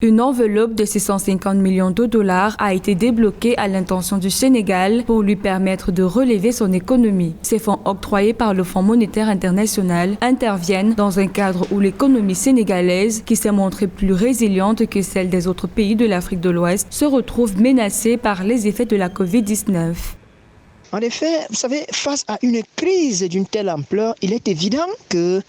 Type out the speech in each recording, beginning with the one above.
Une enveloppe de 650 millions de dollars a été débloquée à l'intention du Sénégal pour lui permettre de relever son économie. Ces fonds octroyés par le Fonds monétaire international interviennent dans un cadre où l'économie sénégalaise, qui s'est montrée plus résiliente que celle des autres pays de l'Afrique de l'Ouest, se retrouve menacée par les effets de la Covid-19. En effet, vous savez, face à une crise d'une telle ampleur, il est évident que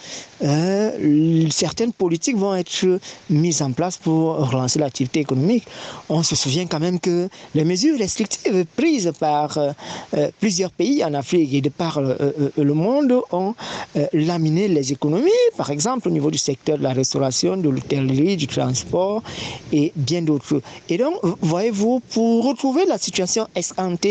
certaines politiques vont être mises en place pour relancer l'activité économique. On se souvient quand même que les mesures restrictives prises par plusieurs pays en Afrique et de par le monde ont laminé les économies, par exemple au niveau du secteur de la restauration, de l'hôtellerie, du transport et bien d'autres. Et donc, voyez-vous, pour retrouver la situation ex-ante,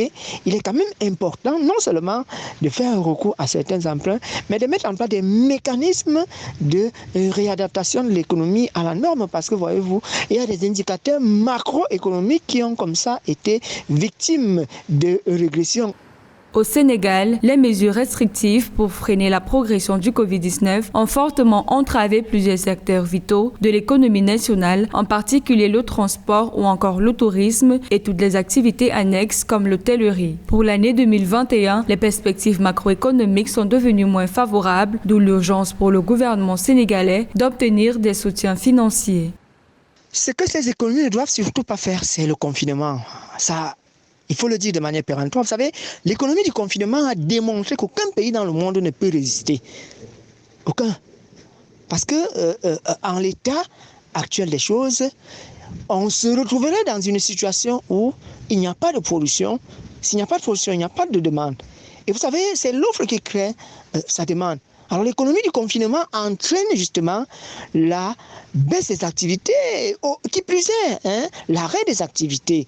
il est quand même important non seulement de faire un recours à certains emprunts, mais de mettre en place des mécanismes de réadaptation de l'économie à la norme, parce que voyez-vous, il y a des indicateurs macroéconomiques qui ont comme ça été victimes de régression. Au Sénégal, les mesures restrictives pour freiner la progression du Covid-19 ont fortement entravé plusieurs secteurs vitaux de l'économie nationale, en particulier le transport ou encore le tourisme et toutes les activités annexes comme l'hôtellerie. Pour l'année 2021, les perspectives macroéconomiques sont devenues moins favorables, d'où l'urgence pour le gouvernement sénégalais d'obtenir des soutiens financiers. Ce que ces économies ne doivent surtout pas faire, c'est le confinement. Il faut le dire de manière péremptoire. Vous savez, l'économie du confinement a démontré qu'aucun pays dans le monde ne peut résister. Aucun. Parce que en l'état actuel des choses, on se retrouverait dans une situation où il n'y a pas de production. S'il n'y a pas de production, il n'y a pas de demande. Et vous savez, c'est l'offre qui crée sa demande. Alors l'économie du confinement entraîne justement la baisse des activités, qui plus est, l'arrêt des activités.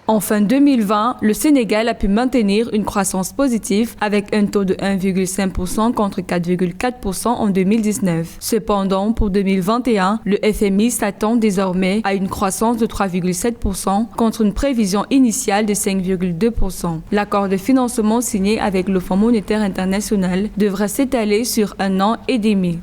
En fin 2020, le Sénégal a pu maintenir une croissance positive avec un taux de 1,5% contre 4,4% en 2019. Cependant, pour 2021, le FMI s'attend désormais à une croissance de 3,7% contre une prévision initiale de 5,2%. L'accord de financement signé avec le Fonds monétaire international devrait s'étaler sur 1 an et demi.